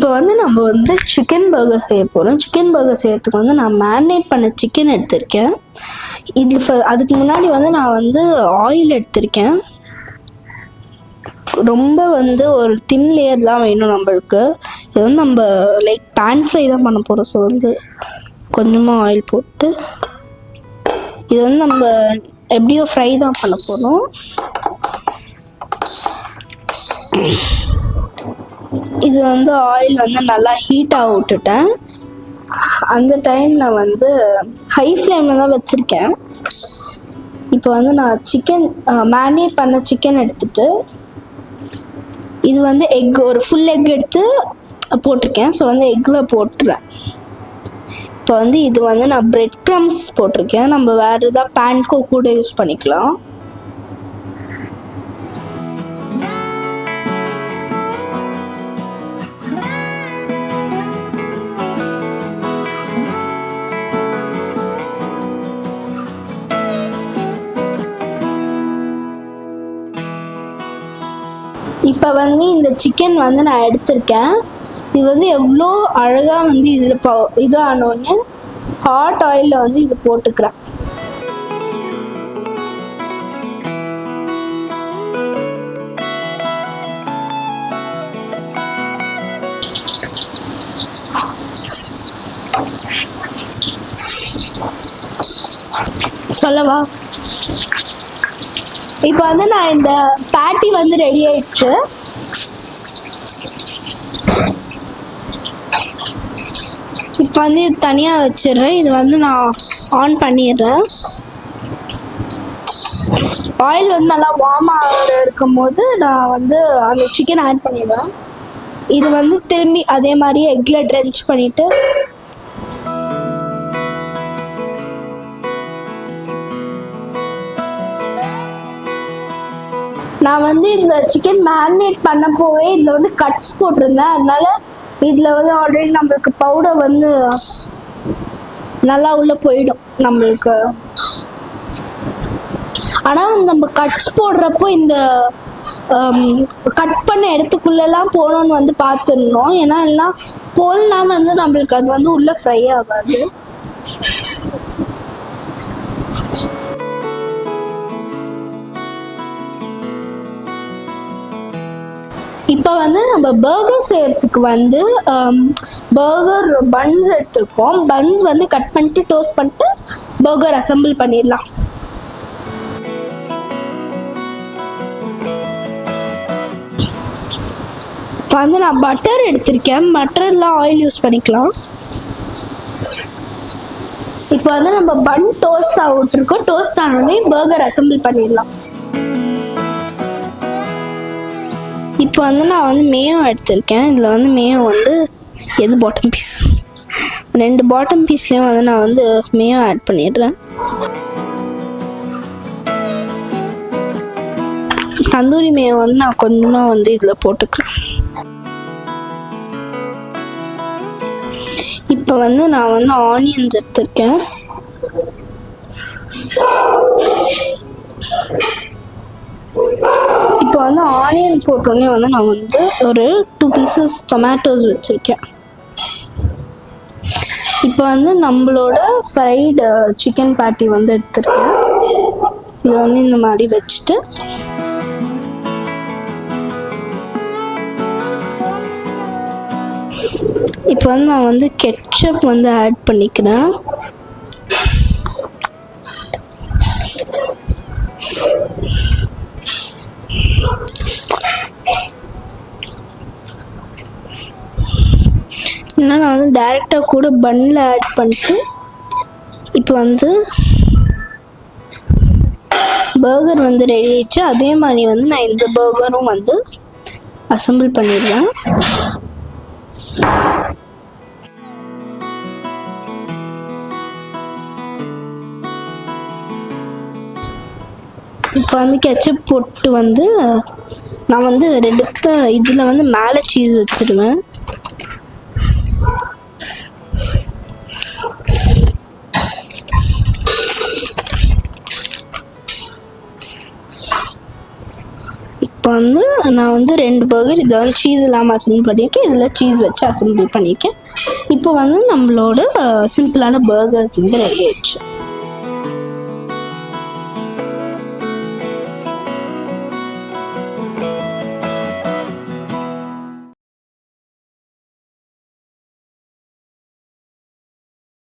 இப்போ வந்து நம்ம வந்து சிக்கன் பர்கர் செய்ய போகிறோம். சிக்கன் பர்கர் செய்யறதுக்கு வந்து நான் மேரினேட் பண்ண சிக்கன் எடுத்திருக்கேன். அதுக்கு முன்னாடி வந்து நான் வந்து ஆயில் எடுத்திருக்கேன். ரொம்ப வந்து ஒரு தின் லேயர் தான் வேணும் நம்மளுக்கு. இது வந்து நம்ம லைக் பேன் ஃப்ரை தான் பண்ண போகிறோம். ஸோ வந்து கொஞ்சமாக ஆயில் போட்டு இது வந்து நம்ம எப்படியோ ஃப்ரை தான் பண்ண போகிறோம். இது வந்து ஆயில் வந்து நல்லா ஹீட்டாக விட்டுட்டேன். அந்த டைமில் வந்து ஹை ஃப்ளேமில் தான் வச்சுருக்கேன். இப்போ வந்து நான் சிக்கன் மேரினேட் பண்ண சிக்கன் எடுத்துட்டு இது வந்து எக் ஒரு ஃபுல் எக் எடுத்து போட்டிருக்கேன். ஸோ வந்து எக்கில் போட்டுறேன். இப்போ வந்து இது வந்து நான் பிரெட் க்ரம்ஸ் போட்டிருக்கேன். நம்ம வேறு எதாவது பேன்கோ கூட யூஸ் பண்ணிக்கலாம். இப்போ வந்து இந்த சிக்கன் வந்து நான் எடுத்திருக்கேன். இது வந்து எவ்வளோ அழகாக வந்து இதில் இது ஆனோடனே ஹாட் ஆயிலில் வந்து இது போட்டுக்கிறேன். சொல்லவா? இப்போ வந்து நான் இந்த பேட்டி வந்து ரெடி ஆயிடுச்சு. இப்போ வந்து இது தனியாக வச்சிடுறேன். இது வந்து நான் ஆன் பண்ணிடுறேன். ஆயில் வந்து நல்லா வார்மாக இருக்கும் போது நான் வந்து அந்த சிக்கன் ஆட் பண்ணிடுவேன். இது வந்து திரும்பி அதே மாதிரி எக்கில் ட்ரென்ச் பண்ணிவிட்டு நான் வந்து இந்த சிக்கன் மேரினேட் பண்ண போவே இதில் வந்து கட்ஸ் போட்டிருந்தேன். அதனால இதில் வந்து ஆல்ரெடி நம்மளுக்கு பவுடர் வந்து நல்லா உள்ளே போயிடும் நம்மளுக்கு. ஆனால் நம்ம கட்ஸ் போடுறப்போ இந்த கட் பண்ண இடத்துக்குள்ளெல்லாம் போகணுன்னு வந்து பார்த்துடணும். ஏன்னா எல்லாம் போல்னா வந்து நம்மளுக்கு அது வந்து உள்ளே ஃப்ரை ஆகாது. இப்போ வந்து நம்ம பர்கர் செய்யறதுக்கு வந்து பர்கர் பன்ஸ் எடுத்துருக்கோம். பன்ஸ் வந்து கட் பண்ணிட்டு டோஸ்ட் பண்ணிட்டு பர்கர் அசம்பிள் பண்ணிடலாம். இப்போ வந்து நான் பட்டர் எடுத்திருக்கேன். பட்டரில் ஆயில் யூஸ் பண்ணிக்கலாம். இப்போ வந்து நம்ம பன் டோஸ்ட் ஆகிட்டுருக்கோம். டோஸ்ட் ஆனோடனே பர்கர் அசம்பிள் பண்ணிடலாம். இப்போ வந்து நான் வந்து மேயோ எடுத்திருக்கேன். இதில் வந்து மேயோ வந்து எது பாட்டம் பீஸ், 2 பாட்டம் பீஸ்லேயும் வந்து நான் வந்து மேயோ ஆட் பண்ணிடுறேன். தந்தூரி மேயோ வந்து நான் கொஞ்சமாக வந்து இதில் போட்டுக்கிறேன். இப்போ வந்து நான் வந்து ஆனியன்ஸ் எடுத்திருக்கேன். இப்போ வந்து ஆனியன் போட்டோடனே வந்து நான் வந்து ஒரு 2 பீசஸ் டொமேட்டோஸ் வச்சுருக்கேன். இப்போ வந்து நம்மளோட ஃப்ரைடு சிக்கன் பேட்டி வந்து எடுத்துருக்கேன். இதை வந்து இந்த மாதிரி வச்சுட்டு இப்போ வந்து நான் வந்து கெட்சப் வந்து ஆட் பண்ணிக்கிறேன். இல்லைன்னா நான் வந்து டைரெக்டாக கூட பன்னில் ஆட் பண்ணிட்டு இப்போ வந்து பர்கர் வந்து ரெடி ஆயிடுச்சு. அதே மாதிரி வந்து நான் இந்த பர்கரும் வந்து அசம்பிள் பண்ணிடுவேன். இப்போ வந்து கெச்சப் போட்டு வந்து நான் வந்து எடுத்த இதில் வந்து மேலே சீஸ் வச்சுடுவேன். இப்போ வந்து நான் வந்து 2 பர்கர் இதை வந்து சீஸ் இல்லாமல் அசம்பிள் பண்ணியிருக்கேன், இதில் சீஸ் வச்சு அசம்பிள் பண்ணியிருக்கேன். இப்போ வந்து நம்மளோட சிம்பிளான பர்கர்ஸ் வந்து ரெடி ஆயிடுச்சு.